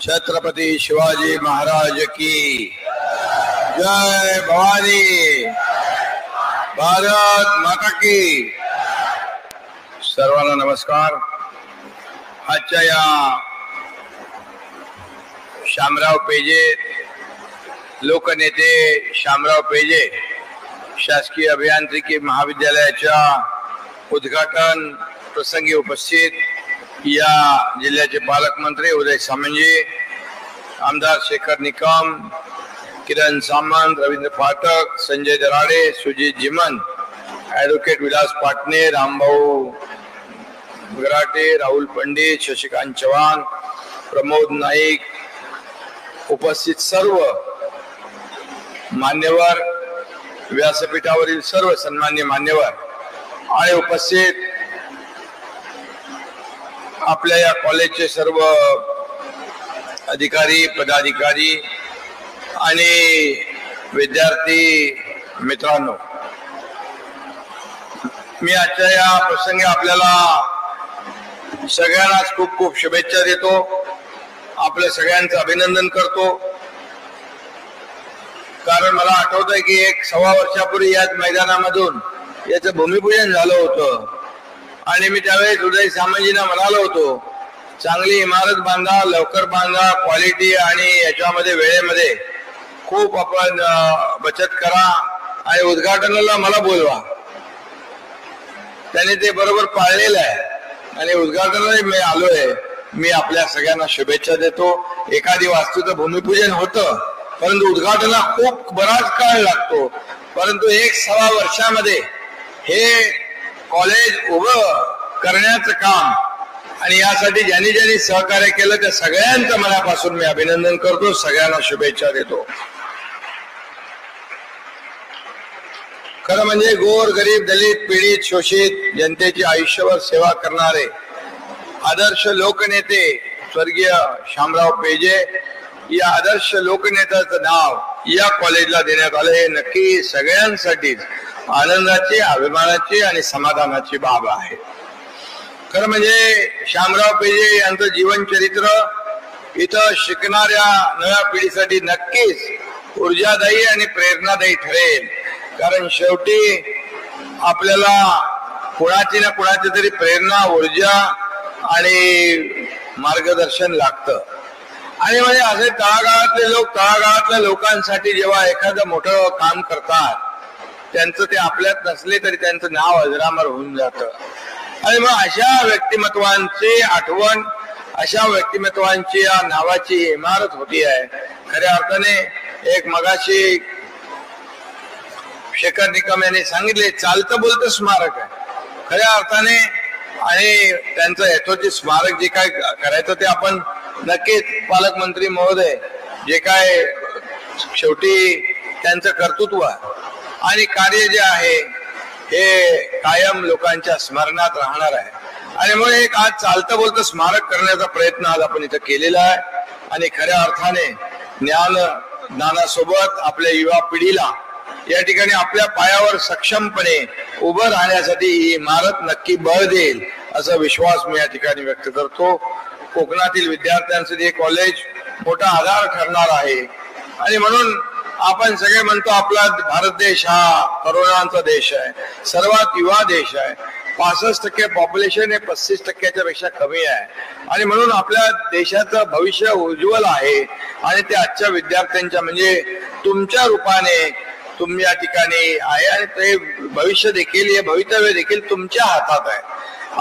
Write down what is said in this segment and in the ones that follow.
छत्रपति शिवाजी महाराज की जय। भवानी भारत माता की। सर्वांना नमस्कार। आजच्या या शामराव पेजे लोकनेते शामराव पेजे शासकीय अभियांत्रिकी महाविद्यालयाच्या उद्घाटन प्रसंगी उपस्थित या जिल्ह्याचे पालकमंत्री उदय सामंतजी, आमदार शेखर निकम, किरण सामंत, रवींद्र फाटक, संजय दराडे, सुजीत जिमन, ॲडव्होकेट विलास पाटणे, रामभाऊ गराटे, राहुल पंडित, शशिकांत चव्हाण, प्रमोद नाईक, उपस्थित सर्व मान्यवर, व्यासपीठावरील सर्व सन्मान्य मान्यवर आणि उपस्थित आपल्या या कॉलेजचे सर्व अधिकारी, पदाधिकारी आणि विद्यार्थी मित्रांनो, मी आजच्या या प्रसंगी आपल्याला सगळ्यांनाच खूप खूप शुभेच्छा देतो, आपल्या सगळ्यांचं अभिनंदन करतो। कारण मला आठवतंय की 1.25 वर्षापूर्वी याच मैदानामधून याचं भूमिपूजन झालं होतं आणि मी त्यावेळेस उदय सामंतजींना म्हणालो होतो, चांगली इमारत बांधा, लवकर बांधा, क्वालिटी आणि याच्यामध्ये वेळेमध्ये खूप आपण बचत करा आणि उद्घाटनाला मला बोलवा। त्याने ते बरोबर पाळलेलं आहे आणि उद्घाटनाला मी आलोय। मी आपल्या सगळ्यांना शुभेच्छा देतो। एखादी वास्तूचं भूमिपूजन होतं परंतु उद्घाटनाला खूप बराच काळ लागतो, परंतु 1.25 वर्षामध्ये हे कॉलेज उभं करण्याचं काम आणि यासाठी ज्यांनी ज्यांनी सहकार्य केलं त्या सगळ्यांचं मनापासून मी अभिनंदन करतो, सगळ्यांना शुभेच्छा देतो। खरं म्हणजे गोर गरीब, दलित, पीडित, शोषित जनतेची आयुष्यभर सेवा करणारे आदर्श लोकनेते स्वर्गीय शामराव पेजे या आदर्श लोकनेत्याचं नाव या कॉलेजला देण्यात आलं हे नक्की सगळ्यांसाठीच आनंदाची, अभिमानाची आणि समाधानाची बाब आहे। खरं म्हणजे शामराव पेजे यांचं जीवन चरित्र इथं शिकणाऱ्या नव्या पिढीसाठी नक्कीच ऊर्जादायी आणि प्रेरणादायी ठरेल। कारण शेवटी आपल्याला कुणाची ना कुणाची तरी प्रेरणा, ऊर्जा आणि मार्गदर्शन लागतं। आणि म्हणजे असे तळागाळातल्या लोकांसाठी जेव्हा एखादं मोठं काम करतात त्यांचं ते आपल्यात नसले तरी त्यांचं नाव अजरामर होऊन जातं। आणि मग अशा व्यक्तिमत्वांची आठवण, अशा व्यक्तिमत्वांची या नावाची इमारत होती आहे। खऱ्या अर्थाने एक मगाशी शेखर निकम यांनी सांगितले, चालतं बोलतं स्मारक आहे खऱ्या अर्थाने। आणि त्यांचं यथोचित स्मारक जे काय करायचं ते आपण नक्कीच पालकमंत्री महोदय जे काय शेवटी त्यांचं कर्तृत्व आणि कार्य जे आहे हे कायम लोकांच्या स्मरणात राहणार आहे। आणि म्हणून एक आज चालतं बोलतं स्मारक करण्याचा प्रयत्न आज आपण इथं केलेला आहे। आणि खऱ्या अर्थाने ज्ञानासोबत आपल्या युवा पिढीला या ठिकाणी आपल्या पायावर सक्षमपणे उभं राहण्यासाठी ही इमारत नक्की बळ देईल असा विश्वास मी या ठिकाणी व्यक्त करतो। कोकणातील विद्यार्थ्यांसाठी हे कॉलेज मोठा आधार ठरणार आहे। आणि म्हणून आपण सगळे म्हणतो आपला भारत देश हा तरुणांचा देश आहे, सर्वात युवा देश आहे। 65% पॉप्युलेशन हे 35%च्या पेक्षा कमी आहे आणि म्हणून आपल्या देशाचं भविष्य उज्ज्वल आहे। आणि ते आजच्या विद्यार्थ्यांच्या म्हणजे तुमच्या रूपाने तुम्ही या ठिकाणी आहे आणि ते भविष्य देखील, हे भवितव्य देखील तुमच्या हातात आहे।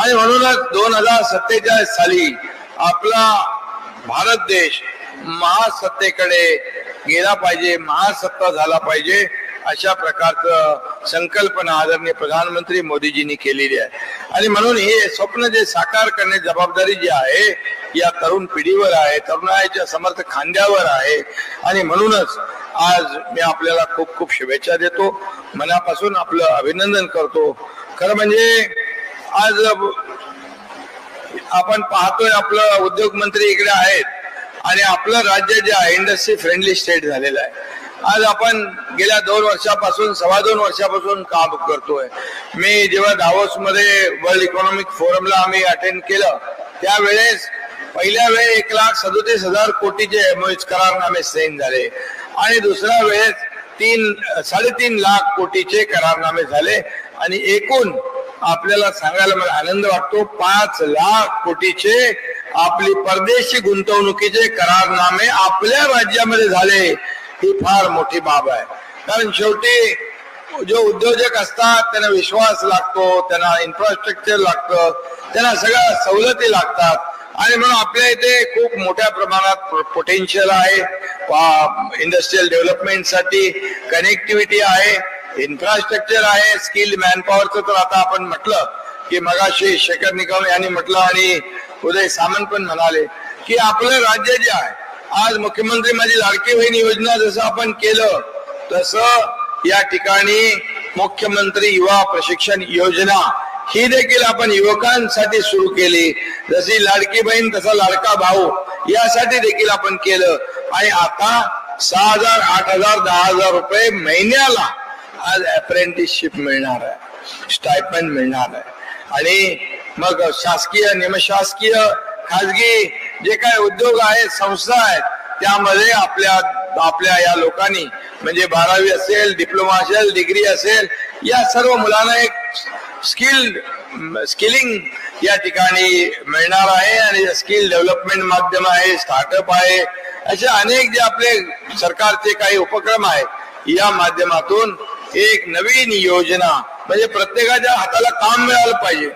आणि म्हणूनच 2047 साली आपला भारत देश महासत्तेकडे गेला पाहिजे, महासत्ता झाला पाहिजे अशा प्रकारचं संकल्पना आदरणीय प्रधानमंत्री मोदीजींनी केलेली आहे। आणि म्हणून हे स्वप्न जे साकार करण्याची जबाबदारी जी आहे या तरुण पिढीवर आहे, तरुणाईच्या समर्थ खांद्यावर आहे। आणि म्हणूनच आज मी आपल्याला खूप खूप शुभेच्छा देतो, मनापासून आपलं अभिनंदन करतो। खरं म्हणजे आज आपण पाहतोय आपलं उद्योग मंत्री इकडे आहेत आणि आपलं राज्य जे आहे इंडस्ट्री फ्रेंडली स्टेट झालेलं आहे। आज आपण गेल्या 2 वर्षापासून 2.25 वर्षापासून काम करतोय। मी जेव्हा दावोस मध्ये वर्ल्ड इकॉनॉमिक फोरमला आम्ही अटेंड केलं त्यावेळेस पहिल्या वेळेस 1,37,000 कोटीचे MOUs करारनामे साईन झाले आणि दुसऱ्या वेळेस 3-3.5 लाख कोटीचे करारनामे झाले आणि एकूण आपल्याला सांगायला मला आनंद वाटतो 5 लाख कोटीचे आपली परदेशी गुंतवणुकीचे करारनामे आपल्या राज्यामध्ये झाले. ही फार मोठी बाब आहे. कारण शेवटी जो उद्योजक असतात त्यांना विश्वास लागतो, त्यांना इन्फ्रास्ट्रक्चर लागतं, त्यांना सगळ्या सवलती लागतात आणि म्हणून आपल्या इथे खूप मोठ्या प्रमाणात पोटेन्शियल आहे. इंडस्ट्रियल डेव्हलपमेंटसाठी कनेक्टिव्हिटी आहे, इन्फ्रास्ट्रक्चर आहे, स्किल्ड मॅनपॉवरचं तर आता आपण म्हटलं की मगाशी शेखर निकम यांनी म्हटलं आणि उदय सामंत पण म्हणाले की आपलं राज्य जे आहे, आज मुख्यमंत्री माझी लाडकी बहीण योजना जसं आपण केलं तसं या ठिकाणी मुख्यमंत्री युवा प्रशिक्षण योजना ही देखील आपण युवकांसाठी सुरू केली. जशी लाडकी बहीण तसा लाडका भाऊ यासाठी देखील आपण केलं आणि आता 6,000, 8,000, 10,000 रुपये महिन्याला आज अप्रेंटिसशिप मिळणार आहे, स्टायपंड मिळणार आहे. आणि मग शासकीय, निमशासकीय, खाजगी जे काय उद्योग आहेत, संस्था आहेत, त्यामध्ये आपल्या या लोकांनी म्हणजे 12वी असेल, डिप्लोमा असेल, डिग्री असेल, या सर्व मुलांना एक स्किलिंग या ठिकाणी मिळणार आहे आणि स्किल डेव्हलपमेंट माध्यम आहे, स्टार्टअप आहे, असे अनेक जे आपले सरकारचे काही उपक्रम आहेत या माध्यमातून एक नवीन योजना म्हणजे प्रत्येकाच्या हाताला काम मिळालं पाहिजे.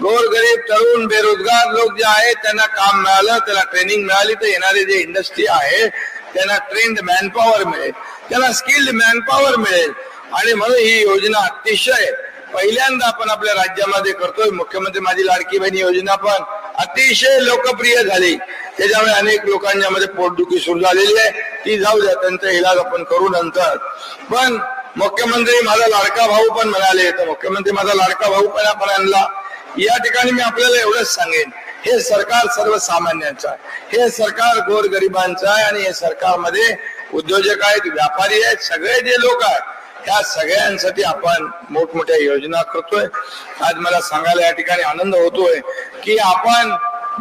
गोरगरीब, तरुण, बेरोजगार लोक जे आहेत त्यांना काम मिळालं, त्याला ट्रेनिंग मिळाली तर येणारे जे इंडस्ट्री आहे त्यांना ट्रेंड मॅनपॉवर मिळेल, त्याला स्किल्ड मॅनपॉवर मिळेल आणि म्हणून ही योजना अतिशय पहिल्यांदा आपण आपल्या राज्यामध्ये करतोय. मुख्यमंत्री माझी लाडकी बहीण योजना पण अतिशय लोकप्रिय झाली, त्याच्यामुळे अनेक लोकांच्या मध्ये पोटदुखी सुरू झालेली आहे, ती जाऊ द्या, त्यांचा इलाज आपण करू नंतर. पण मुख्यमंत्री माझा लाडका भाऊ पण म्हणाले, तर मुख्यमंत्री माझा लाडका भाऊ पण आपण आणला. या ठिकाणी मी आपल्याला एवढंच सांगेन, हे सरकार सर्वसामान्यांचं आहे, हे सरकार गोरगरिबांचं आहे आणि हे सरकारमध्ये उद्योजक आहेत, व्यापारी आहेत, सगळे जे लोक आहेत ह्या सगळ्यांसाठी आपण मोठमोठ्या योजना करतोय. आज मला सांगायला या ठिकाणी आनंद होतोय की आपण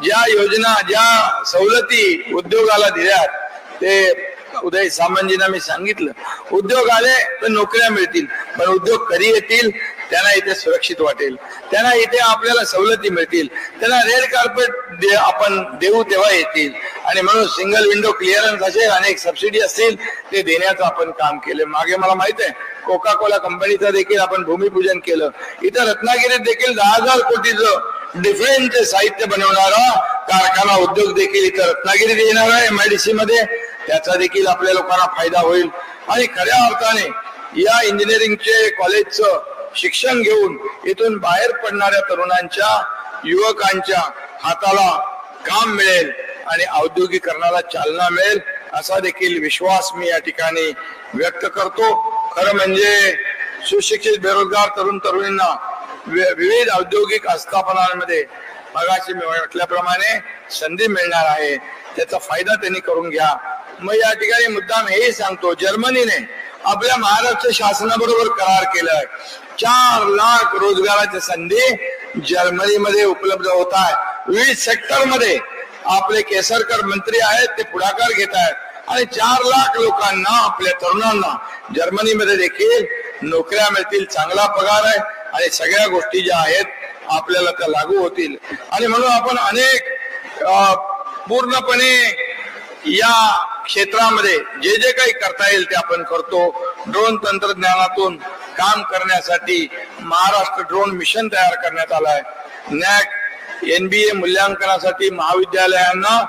ज्या योजना, ज्या सवलती उद्योगाला दिल्यात ते उदय सामंतजींना मी सांगितलं, उद्योग आले तर नोकऱ्या मिळतील, पण उद्योग कधी येतील, त्यांना इथे सुरक्षित वाटेल, त्यांना इथे आपल्याला सवलती मिळतील, त्यांना रेड कार्पेट आपण देऊ तेव्हा येतील. आणि म्हणून सिंगल विंडो क्लिअरन्स असेल, अनेक सबसिडी असतील, ते देण्याचं आपण काम केलं. मागे मला माहित आहे कोका कोला कंपनीचं देखील आपण भूमिपूजन केलं. इथं रत्नागिरीत देखील 10,000 कोटीचं डिफेन्सचे साहित्य बनवणारा कारखाना उद्योग देखील इथं रत्नागिरीत येणार आहे MIDC मध्ये, त्याचा देखील आपल्या लोकांना फायदा होईल. आणि खऱ्या अर्थाने या इंजिनिअरिंगचे कॉलेजचं शिक्षण घेऊन इथून बाहेर पडणाऱ्या तरुणांच्या, युवकांच्या हाताला काम मिळेल आणि औद्योगिकरणाला चालना मिळेल असा देखील विश्वास मी या ठिकाणी व्यक्त करतो. खरं म्हणजे सुशिक्षित बेरोजगार तरुण तरुणींना विविध औद्योगिक आस्थापनांमध्ये मगाशी मी म्हटल्याप्रमाणे संधी मिळणार आहे, त्याचा फायदा त्यांनी करून घ्या. मग या ठिकाणी मुद्दाम हेही सांगतो, जर्मनीने आपल्या महाराष्ट्र शासनाबरोबर करार केलाय. 4 लाख रोजगाराच्या संधी जर्मनीमध्ये उपलब्ध होत आहेत. विविध सेक्टर मध्ये आपले केसरकर मंत्री आहेत, ते पुढाकार घेत आहेत आणि 4 लाख लोकांना, आपल्या तरुणांना जर्मनीमध्ये देखील नोकऱ्या मिळतील, चांगला पगार आहे आणि सगळ्या गोष्टी ज्या आहेत आपल्याला त्या लागू होतील. आणि म्हणून आपण अनेक पूर्णपणे या क्षेत्रामध्ये जे जे काही करता येईल ते आपण करतो. ड्रोन तंत्रज्ञानातून काम करण्यासाठी महाराष्ट्र ड्रोन मिशन तयार करण्यात आलाय. NAC NBA मूल्यांकनासाठी महाविद्यालयांना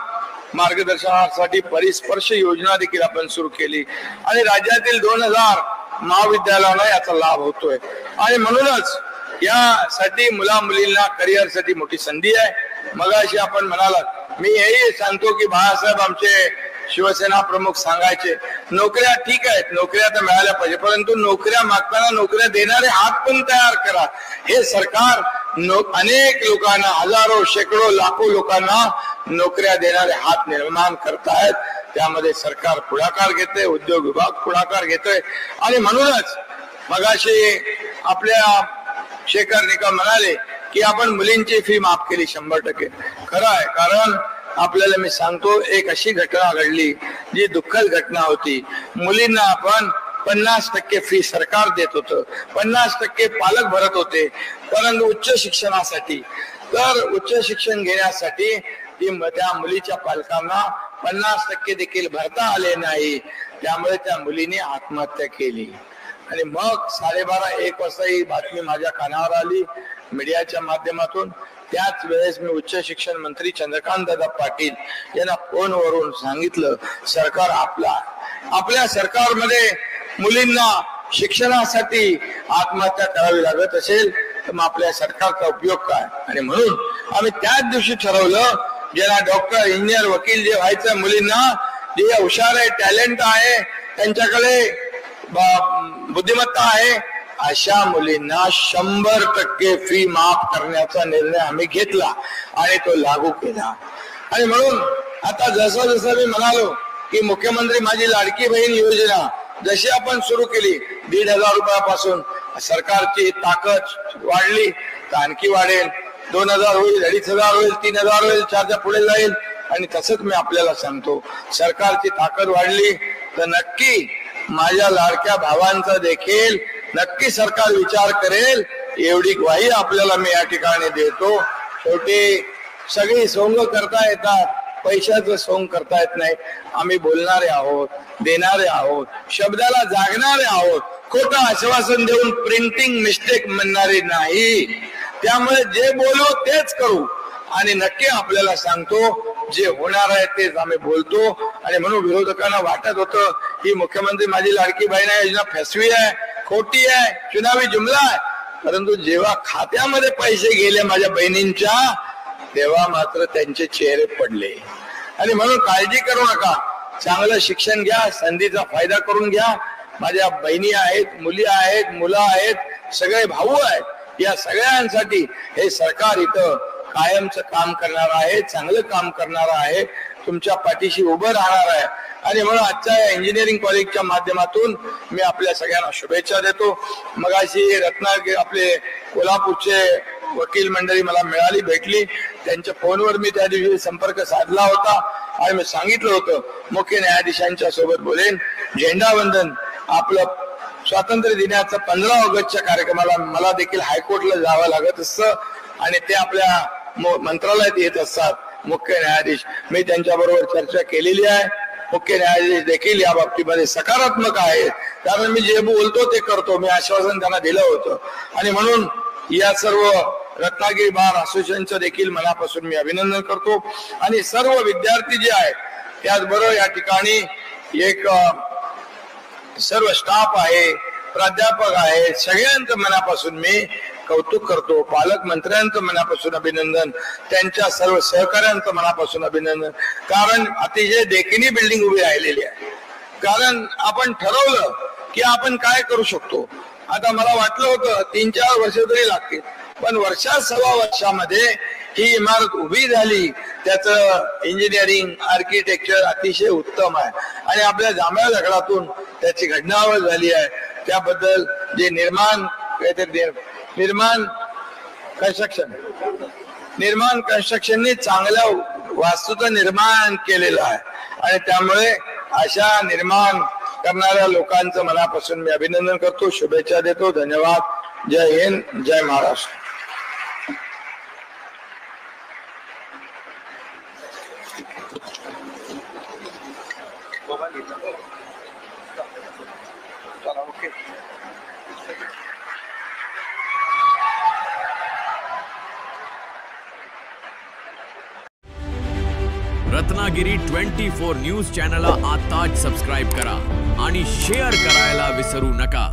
मार्गदर्शनासाठी परिस्पर्श योजना देखील आपण सुरू केली आणि राज्यातील 2,000 महाविद्यालयांना याचा लाभ होतोय. आणि म्हणूनच यासाठी मुला मुलींना करिअरसाठी मोठी संधी आहे. मगाशी आपण म्हणालात, मी हेही सांगतो की बाळासाहेब आमचे शिवसेना प्रमुख सांगायचे, नोकऱ्या ठीक आहेत, नोकऱ्या तर मिळाल्या पाहिजे, परंतु नोकऱ्या मागताना नोकऱ्या देणारे हात पण तयार करा. हे सरकार अनेक लोकांना, हजारो, शेकडो, लाखो लोकांना नोकऱ्या देणारे हात निर्माण करतायत. त्यामध्ये सरकार पुढाकार घेतोय, उद्योग विभाग पुढाकार घेतोय. आणि म्हणूनच मगाशी आपल्या शेखर निकम म्हणाले की आपण मुलींची फी माफ केली 100%. खरं आहे, कारण आपल्याला मी सांगतो, एक अशी घटना घडली जी दुःखद घटना होती. मुलींना आपण 50% फी सरकार देत होतं, 50% पालक भरत होते, परंतु उच्च शिक्षणासाठी, तर उच्च शिक्षण घेण्यासाठी त्या मुलीच्या पालकांना 50% देखील भरता आले नाही. त्यामुळे त्या मुलीने आत्महत्या केली. आणि मग 12:30-1 वाजता ही बातमी माझ्या कानावर आली मीडियाच्या माध्यमातून. त्याच वेळेस मी उच्च शिक्षण मंत्री चंद्रकांत दादा पाटील यांना फोनवरून सांगितलं, सरकार आपल्या सरकारमध्ये मुलींना शिक्षणासाठी आत्महत्या करावी लागत असेल तर मग आपल्या सरकारचा उपयोग काय. आणि म्हणून आम्ही त्याच दिवशी ठरवलं, ज्यांना डॉक्टर, इंजिनियर, वकील जे व्हायचं, मुलींना जे हुशार आहे, टॅलेंट आहे, त्यांच्याकडे बुद्धिमत्ता आहे, अशा मुलींना 100% फी माफ करण्याचा निर्णय आम्ही घेतला आणि तो लागू केला. आणि म्हणून आता जसं जसं मी म्हणालो की मुख्यमंत्री माझी लाडकी बहीण योजना जशी आपण सुरू केली 1,500 रुपयापासून, सरकारची ताकद वाढली तर आणखी वाढेल, 2,000 होईल, 2,500 होईल, 3,000 होईल, 4च्या पुढे जाईल. आणि तसंच मी आपल्याला सांगतो, सरकारची ताकद वाढली तर नक्की माझ्या लाडक्या भावांचा देखील नक्की सरकार विचार करेल, एवढी ग्वाही आपल्याला मी या ठिकाणी देतो. शेवटी सगळी सोंग करता येतात, पैशाचं सोंग करता येत नाही. आम्ही बोलणारे आहोत, देणारे आहोत, शब्दाला जागणारे आहोत, खोटं आश्वासन देऊन प्रिंटिंग मिस्टेक म्हणणारे नाही. त्यामुळे जे बोलू तेच करू आणि नक्की आपल्याला सांगतो, जे होणार आहे तेच आम्ही बोलतो. आणि म्हणून विरोधकांना वाटत होतं ही मुख्यमंत्री माझी लाडकी बहीण योजना फसवी आहे, खोटी आहे, चुनावी जुमला आहे, परंतु जेव्हा खात्यामध्ये पैसे गेले माझ्या बहिणींच्या, तेव्हा मात्र त्यांचे चेहरे पडले. आणि म्हणून काळजी करू नका, चांगलं शिक्षण घ्या, संधीचा फायदा करून घ्या. माझ्या बहिणी आहेत, मुली आहेत, मुलं आहेत, सगळे भाऊ आहेत. या सगळ्यांसाठी हे सरकार इथं कायमचं काम करणार आहे, चांगलं काम करणार आहे, तुमच्या पाठीशी उभं राहणार आहे. आणि म्हणून आजच्या या इंजिनिअरिंग कॉलेजच्या माध्यमातून मी आपल्या सगळ्यांना शुभेच्छा देतो. मगाशी रत्नागिरी आपले कोल्हापूरचे वकील मंडळी मला मिळाली, भेटली, त्यांच्या फोनवर मी त्या दिवशी संपर्क साधला होता आणि मी सांगितलं होतं मुख्य न्यायाधीशांच्या सोबत बोलेन. झेंडावंदन आपलं स्वातंत्र्य दिनाचं 15 ऑगस्टच्या कार्यक्रमाला मला देखील हायकोर्टला जावं लागत असतं आणि ते आपल्या मंत्रालयात येत असतात मुख्य न्यायाधीश. मी त्यांच्या बरोबर चर्चा केलेली आहे. मुख्य न्यायाधीश देखील या बाबतीमध्ये सकारात्मक आहे, कारण मी जे बोलतो ते करतो. मी आश्वासन त्यांना दिलं होतं. आणि म्हणून या सर्व रत्नागिरी बार असोसिएशनचं देखील मनापासून मी अभिनंदन करतो. आणि सर्व विद्यार्थी जे आहेत त्याचबरोबर या ठिकाणी एक सर्व स्टाफ आहे, प्राध्यापक आहे, सगळ्यांचं मनापासून मी कौतुक करतो. पालकमंत्र्यांचं मनापासून अभिनंदन, त्यांच्या सर्व सहकाऱ्यांचं मनापासून अभिनंदन, कारण अतिशय देखणी बिल्डिंग उभी राहिलेली आहे. कारण आपण ठरवलं की आपण काय करू शकतो. आता मला वाटलं होतं 3-4 वर्ष तरी लागतील, पण सव्वा वर्षामध्ये ही इमारत उभी झाली. त्याचं इंजिनिअरिंग, आर्किटेक्चर अतिशय उत्तम आहे आणि आपल्या जांभळ्या दगडातून त्याची घडणावळ झाली आहे. त्याबद्दल जे निर्माण कन्स्ट्रक्शनने चांगल्या वास्तूचं निर्माण केलेलं आहे आणि त्यामुळे अशा निर्माण करणाऱ्या लोकांचं मनापासून मी अभिनंदन करतो, शुभेच्छा देतो. धन्यवाद. जय हिंद, जय महाराष्ट्र. रत्नागिरी 24 न्यूज चॅनलला आताच सबस्क्राइब करा आणि शेअर करायला विसरू नका.